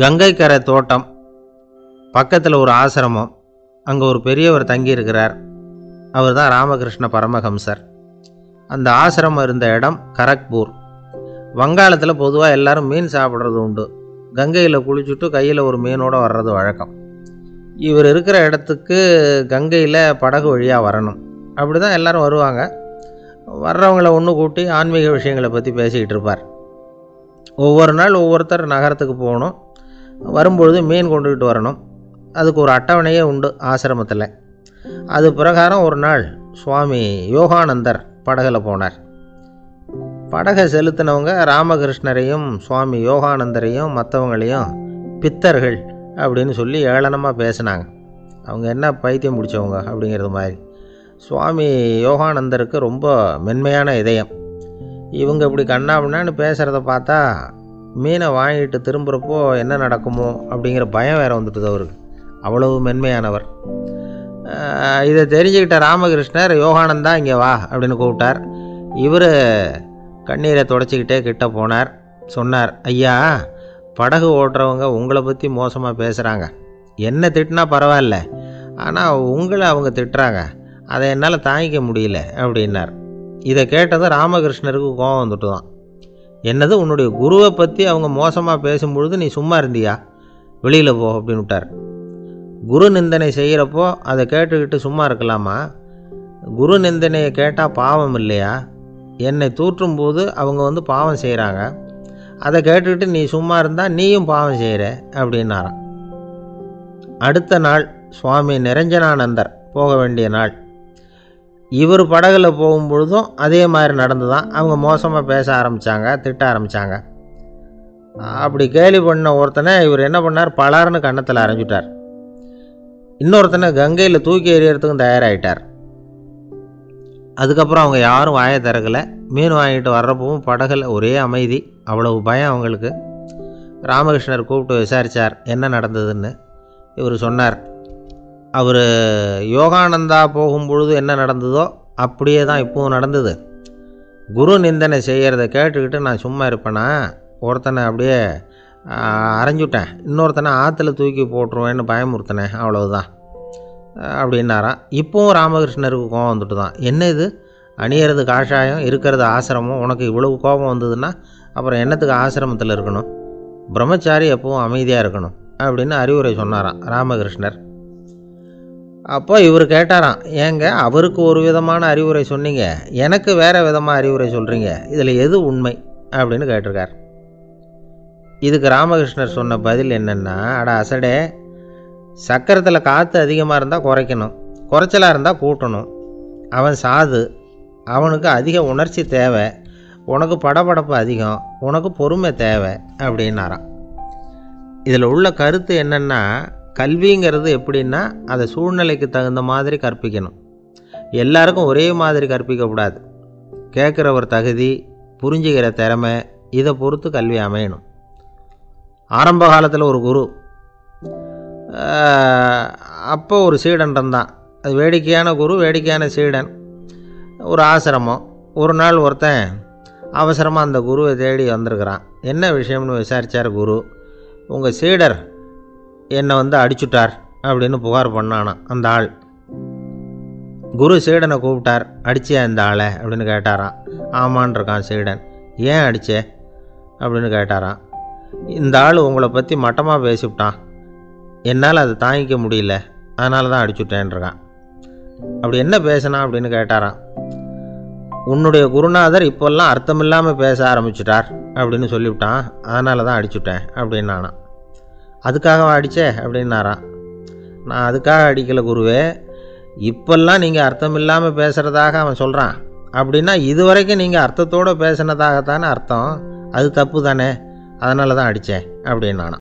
கங்கை கரை தோட்டம் பக்கத்தில் ஒரு ஆசிரமம். அங்கே ஒரு பெரியவர் தங்கியிருக்கிறார். அவர் தான் ராமகிருஷ்ண பரமஹம்சர். அந்த ஆசிரமம் இருந்த இடம் கரக்பூர். வங்காளத்தில் பொதுவாக எல்லாரும் மீன் சாப்பிட்றது உண்டு. கங்கையில் குளிச்சுட்டு கையில் ஒரு மீனோடு வர்றது வழக்கம். இவர் இருக்கிற இடத்துக்கு கங்கையில் படகு வழியாக வரணும். அப்படி தான் எல்லோரும் வருவாங்க. வர்றவங்கள ஒன்று கூட்டி ஆன்மீக விஷயங்களை பற்றி பேசிக்கிட்டு இருப்பார். ஒவ்வொரு நாள் ஒவ்வொருத்தர் நகரத்துக்கு போகணும். வரும்பொழுது மீன் கொண்டுக்கிட்டு வரணும். அதுக்கு ஒரு அட்டவணையே உண்டு ஆசிரமத்தில். அது பிரகாரம் ஒரு நாள் சுவாமி யோகானந்தர் படகில் போனார். படகை செலுத்தினவங்க ராமகிருஷ்ணரையும் சுவாமி யோகானந்தரையும் மற்றவங்களையும் பித்தர்கள் அப்படின்னு சொல்லி ஏளனமாக பேசினாங்க. அவங்க என்ன பைத்தியம் பிடிச்சவங்க அப்படிங்கிறது மாதிரி. சுவாமி யோகானந்தருக்கு ரொம்ப மென்மையான இதயம். இவங்க இப்படி கண்ணாபின்னான்னு பேசுகிறத பார்த்தா மீனை வாங்கிட்டு திரும்புகிறப்போ என்ன நடக்குமோ அப்படிங்கிற பயம் வேறு வந்துட்டுது அவருக்கு. அவ்வளவு மென்மையானவர். இதை தெரிஞ்சுக்கிட்ட ராமகிருஷ்ணர் யோகானந்தா இங்கே வா அப்படின்னு கூப்பிட்டார். இவர் கண்ணீரை தொடச்சிக்கிட்டே கிட்ட போனார். சொன்னார், ஐயா, படகு ஓட்டுறவங்க உங்களை பற்றி மோசமாக பேசுகிறாங்க. என்ன திட்டினா பரவாயில்ல, ஆனால் உங்களை அவங்க திட்டுறாங்க. அதை என்னால் தாங்கிக்க முடியல அப்படின்னார். இதை கேட்டதும் ராமகிருஷ்ணருக்கு கோபம் வந்துட்டு தான். என்னது, உன்னுடைய குருவை பற்றி அவங்க மோசமாக பேசும்பொழுது நீ சும்மா இருந்தியா? வெளியில் போ அப்படின்னு விட்டார். குரு நிந்தனை செய்கிறப்போ அதை கேட்டுக்கிட்டு சும்மா இருக்கலாமா? குரு நிந்தனையை கேட்டால் பாவம் இல்லையா? என்னை தூற்றும் போது அவங்க பாவம் செய்கிறாங்க. அதை கேட்டுக்கிட்டு நீ சும்மா இருந்தால் நீயும் பாவம் செய்கிற அப்படின்னாராம். அடுத்த நாள் சுவாமி நிரஞ்சனானந்தர் போக வேண்டிய நாள். இவர் படகுல போகும்பொழுதும் அதே மாதிரி நடந்து தான். அவங்க மோசமாக பேச ஆரம்பித்தாங்க, திட்ட ஆரம்பித்தாங்க. அப்படி கேலி பண்ண ஒருத்தனை இவர் என்ன பண்ணார், பலார்னு கன்னத்தில் அரைஞ்சிட்டார். இன்னொருத்தனை கங்கையில் தூக்கி எறியறதுக்கும் தயாராகிட்டார். அதுக்கப்புறம் அவங்க யாரும் வாயை திறக்கலை. மீன் வாங்கிட்டு வர்றப்பவும் படகுல ஒரே அமைதி. அவ்வளவு பயம் அவங்களுக்கு. ராமகிருஷ்ணர் கூப்பிட்டு விசாரித்தார் என்ன நடந்ததுன்னு. இவர் சொன்னார், அவர் யோகானந்தா போகும்பொழுது என்ன நடந்ததோ அப்படியே தான் இப்போவும் நடந்தது. குரு நிந்தனை செய்கிறத கேட்டுக்கிட்டு நான் சும்மா இருப்பேனா? ஒருத்தனை அப்படியே அரைஞ்சுட்டேன், இன்னொருத்தனை ஆற்றுல தூக்கி போட்டுருவேன்னு பயமுறுத்தினேன், அவ்வளவுதான் அப்படின்னாராம். இப்போவும் ராமகிருஷ்ணருக்கு கோபம் வந்துட்டு தான். என்ன இது, அணியறது காஷாயம், இருக்கிறது ஆசிரமம், உனக்கு இவ்வளவு கோபம் வந்ததுன்னா அப்புறம் என்னத்துக்கு ஆசிரமத்தில் இருக்கணும்? பிரம்மச்சாரி எப்பவும் அமைதியாக இருக்கணும் அப்படின்னு அறிவுரை சொன்னாராம் ராமகிருஷ்ணர். அப்போ இவர் கேட்டாராம், ஏங்க அவருக்கு ஒரு விதமான அறிவுரை சொன்னீங்க, எனக்கு வேறு விதமாக அறிவுரை சொல்கிறீங்க, இதில் எது உண்மை அப்படின்னு கேட்டிருக்கார். இதுக்கு ராமகிருஷ்ணர் சொன்ன பதில் என்னென்னா, அட அசடே, சக்கரத்தில் காற்று அதிகமாக இருந்தால் குறைக்கணும், குறைச்சலாக இருந்தால் கூட்டணும். அவன் சாது, அவனுக்கு அதிக உணர்ச்சி தேவை, உனக்கு படபடப்பு அதிகம், உனக்கு பொறுமை தேவை அப்படின்னாராம். இதில் உள்ள கருத்து என்னென்னா, கல்விங்கிறது எப்படின்னா அதை சூழ்நிலைக்கு தகுந்த மாதிரி கற்பிக்கணும். எல்லாருக்கும் ஒரே மாதிரி கற்பிக்கக்கூடாது. கேட்குறவர் தகுதி, புரிஞ்சுக்கிற திறமை, இதை பொறுத்து கல்வி அமையணும். ஆரம்ப காலத்தில் ஒரு குரு, அப்போ ஒரு சீடன் இருந்தான். அது வேடிக்கையான குரு, வேடிக்கையான சீடன். ஒரு ஆசிரமம். ஒரு நாள் ஒருத்தன் அவசரமாக அந்த குருவை தேடி வந்திருக்கிறான். என்ன விஷயம்னு விசாரித்தார் குரு. உங்கள் சீடர் என்னை அடிச்சுட்டார் அப்படின்னு புகார் பண்ணானான் அந்த ஆள். குரு சீடனை கூப்பிட்டார். அடிச்சியா இந்த ஆளை அப்படின்னு கேட்டாராம். ஆமான் இருக்கான் சீடன். ஏன் அடிச்சே அப்படின்னு கேட்டாராம். இந்த ஆள் உங்களை பற்றி மட்டமாக பேசிவிட்டான், என்னால் அதை தாங்கிக்க முடியல, அதனால தான் அடிச்சுட்டேன்ருக்கான். அப்படி என்ன பேசினா அப்படின்னு கேட்டாராம். உன்னுடைய குருநாதர் இப்போல்லாம் அர்த்தமில்லாமல் பேச ஆரம்பிச்சிட்டார் அப்படின்னு சொல்லிவிட்டான், அதனால தான் அடிச்சுட்டேன் அப்படின்னு நானான். அதுக்காக அடித்தே அப்படின்னாரான். நான் அதுக்காக அடிக்கலை குருவே, இப்போல்லாம் நீங்கள் அர்த்தமில்லாமல் பேசுகிறதாக அவன் சொல்கிறான். அப்படின்னா இதுவரைக்கும் நீங்கள் அர்த்தத்தோடு பேசினதாகத்தானே அர்த்தம், அது தப்பு தானே, அதனால தான் அடித்தேன் அப்படின்னு நானான்.